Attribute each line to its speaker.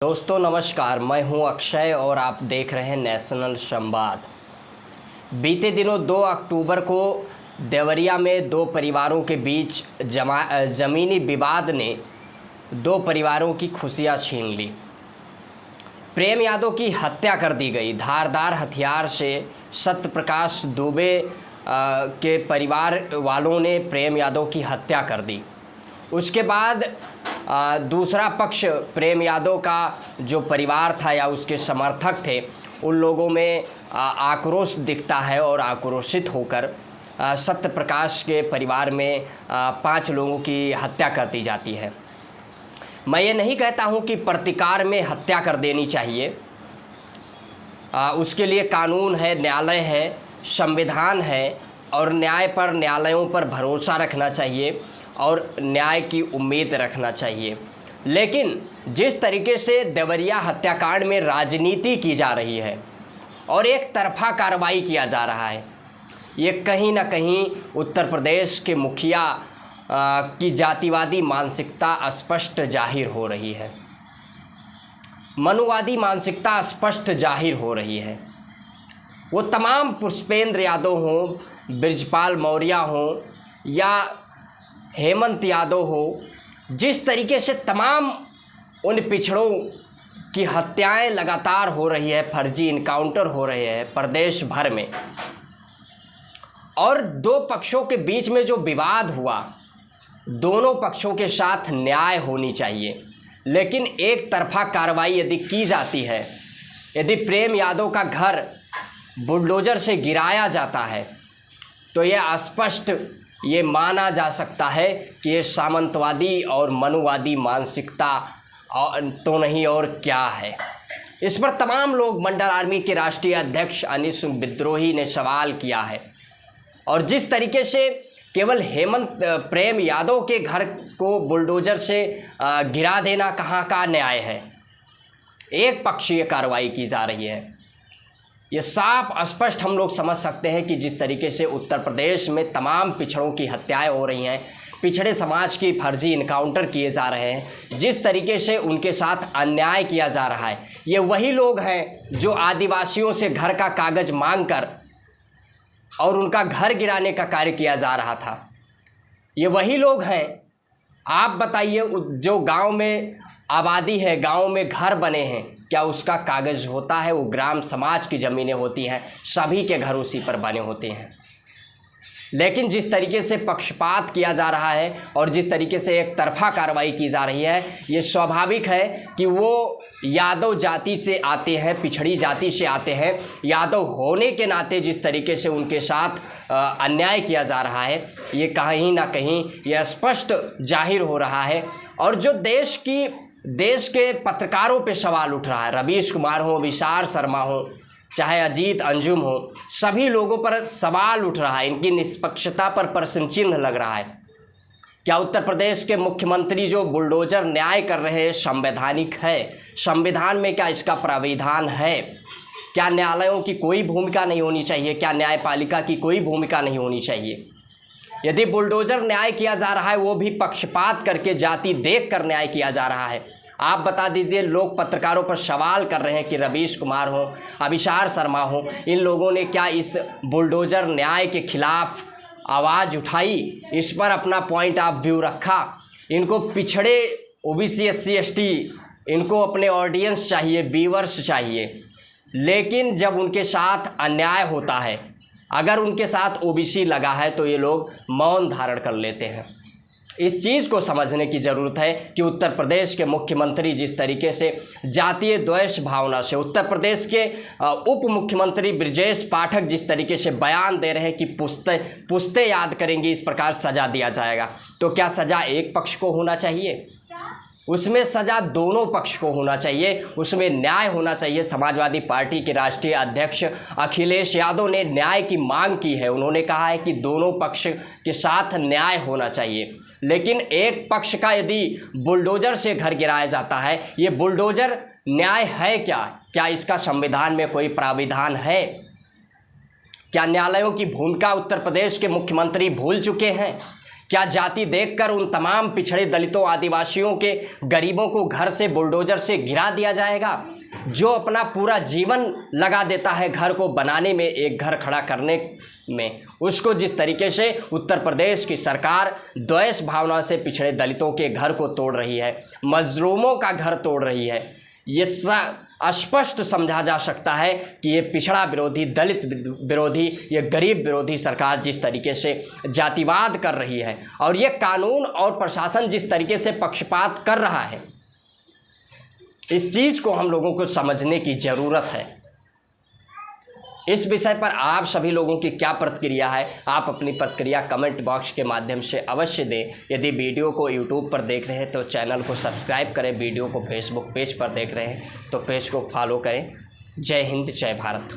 Speaker 1: दोस्तों नमस्कार, मैं हूं अक्षय और आप देख रहे हैं नेशनल संवाद। बीते दिनों 2 अक्टूबर को देवरिया में दो परिवारों के बीच ज़मीनी विवाद ने दो परिवारों की खुशियां छीन ली। प्रेम यादव की हत्या कर दी गई। धारदार हथियार से सत्यप्रकाश दुबे के परिवार वालों ने प्रेम यादव की हत्या कर दी। उसके बाद दूसरा पक्ष प्रेम यादव का जो परिवार था या उसके समर्थक थे, उन लोगों में आक्रोश दिखता है और आक्रोशित होकर सत्यप्रकाश के परिवार में 5 लोगों की हत्या कर दी जाती है। मैं ये नहीं कहता हूँ कि प्रतिकार में हत्या कर देनी चाहिए, उसके लिए कानून है, न्यायालय है, संविधान है और न्याय पर, न्यायालयों पर भरोसा रखना चाहिए और न्याय की उम्मीद रखना चाहिए। लेकिन जिस तरीके से देवरिया हत्याकांड में राजनीति की जा रही है और एक तरफा कार्रवाई किया जा रहा है, ये कहीं ना कहीं उत्तर प्रदेश के मुखिया की जातिवादी मानसिकता स्पष्ट जाहिर हो रही है, मनुवादी मानसिकता स्पष्ट जाहिर हो रही है। वो तमाम पुष्पेंद्र यादव हों, ब्रिजपाल मौर्य हों या हेमंत यादव हो, जिस तरीके से तमाम उन पिछड़ों की हत्याएं लगातार हो रही है, फर्जी इनकाउंटर हो रहे हैं प्रदेश भर में, और दो पक्षों के बीच में जो विवाद हुआ, दोनों पक्षों के साथ न्याय होनी चाहिए। लेकिन एक तरफा कार्रवाई यदि की जाती है, यदि प्रेम यादव का घर बुलडोजर से गिराया जाता है, तो यह स्पष्ट ये माना जा सकता है कि ये सामंतवादी और मनुवादी मानसिकता तो नहीं और क्या है। इस पर तमाम लोग, मंडल आर्मी के राष्ट्रीय अध्यक्ष अनिश विद्रोही ने सवाल किया है। और जिस तरीके से केवल प्रेम यादव के घर को बुलडोजर से गिरा देना कहाँ का न्याय है, एक पक्षीय कार्रवाई की जा रही है। ये साफ स्पष्ट हम लोग समझ सकते हैं कि जिस तरीके से उत्तर प्रदेश में तमाम पिछड़ों की हत्याएं हो रही हैं, पिछड़े समाज की फर्जी इनकाउंटर किए जा रहे हैं, जिस तरीके से उनके साथ अन्याय किया जा रहा है, ये वही लोग हैं जो आदिवासियों से घर का कागज़ मांगकर और उनका घर गिराने का कार्य किया जा रहा था। ये वही लोग हैं। आप बताइए, जो गांव में आबादी है, गांव में घर बने हैं, क्या उसका कागज़ होता है? वो ग्राम समाज की ज़मीनें होती हैं, सभी के घर उसी पर बने होते हैं। लेकिन जिस तरीके से पक्षपात किया जा रहा है और जिस तरीके से एक तरफा कार्रवाई की जा रही है, ये स्वाभाविक है कि वो यादव जाति से आते हैं, पिछड़ी जाति से आते हैं। यादव होने के नाते जिस तरीके से उनके साथ अन्याय किया जा रहा है, ये कहीं ना कहीं यह स्पष्ट जाहिर हो रहा है। और जो देश के पत्रकारों पे सवाल उठ रहा है, रवीश कुमार हो, विशाल शर्मा हो, चाहे अजीत अंजुम हो, सभी लोगों पर सवाल उठ रहा है, इनकी निष्पक्षता पर प्रश्न चिन्ह लग रहा है। क्या उत्तर प्रदेश के मुख्यमंत्री जो बुलडोजर न्याय कर रहे हैं संवैधानिक है? संविधान में क्या इसका प्राविधान है? क्या न्यायालयों की कोई भूमिका नहीं होनी चाहिए? क्या न्यायपालिका की कोई भूमिका नहीं होनी चाहिए? यदि बुलडोजर न्याय किया जा रहा है, वो भी पक्षपात करके, जाति देख कर न्याय किया जा रहा है, आप बता दीजिए। लोग पत्रकारों पर सवाल कर रहे हैं कि रवीश कुमार हो, अभिषार शर्मा हो, इन लोगों ने क्या इस बुलडोजर न्याय के खिलाफ आवाज़ उठाई? इस पर अपना पॉइंट ऑफ व्यू रखा? इनको पिछड़े ओबीसी, एससी, एसटी, इनको अपने ऑडियंस चाहिए, व्यूअर्स चाहिए। लेकिन जब उनके साथ अन्याय होता है, अगर उनके साथ ओबीसी लगा है, तो ये लोग मौन धारण कर लेते हैं। इस चीज़ को समझने की ज़रूरत है कि उत्तर प्रदेश के मुख्यमंत्री जिस तरीके से जातीय द्वेष भावना से, उत्तर प्रदेश के उप मुख्यमंत्री ब्रजेश पाठक जिस तरीके से बयान दे रहे हैं कि पुश्ते याद करेंगी, इस प्रकार सज़ा दिया जाएगा, तो क्या सज़ा एक पक्ष को होना चाहिए? उसमें सज़ा दोनों पक्ष को होना चाहिए, उसमें न्याय होना चाहिए। समाजवादी पार्टी के राष्ट्रीय अध्यक्ष अखिलेश यादव ने न्याय की मांग की है। उन्होंने कहा है कि दोनों पक्ष के साथ न्याय होना चाहिए। लेकिन एक पक्ष का यदि बुलडोजर से घर गिराया जाता है, ये बुलडोजर न्याय है क्या? क्या इसका संविधान में कोई प्राविधान है? क्या न्यायालयों की भूमिका उत्तर प्रदेश के मुख्यमंत्री भूल चुके हैं? क्या जाति देखकर उन तमाम पिछड़े दलितों, आदिवासियों के गरीबों को घर से बुलडोजर से गिरा दिया जाएगा? जो अपना पूरा जीवन लगा देता है घर को बनाने में, एक घर खड़ा करने में, उसको जिस तरीके से उत्तर प्रदेश की सरकार द्वेष भावना से पिछड़े दलितों के घर को तोड़ रही है, मजलूमों का घर तोड़ रही है, ये स्पष्ट समझा जा सकता है कि ये पिछड़ा विरोधी, दलित विरोधी, ये गरीब विरोधी सरकार जिस तरीके से जातिवाद कर रही है और ये कानून और प्रशासन जिस तरीके से पक्षपात कर रहा है, इस चीज़ को हम लोगों को समझने की ज़रूरत है। इस विषय पर आप सभी लोगों की क्या प्रतिक्रिया है? आप अपनी प्रतिक्रिया कमेंट बॉक्स के माध्यम से अवश्य दें। यदि वीडियो को यूट्यूब पर देख रहे हैं तो चैनल को सब्सक्राइब करें, वीडियो को फेसबुक पेज पर देख रहे हैं तो पेज को फॉलो करें। जय हिंद, जय भारत।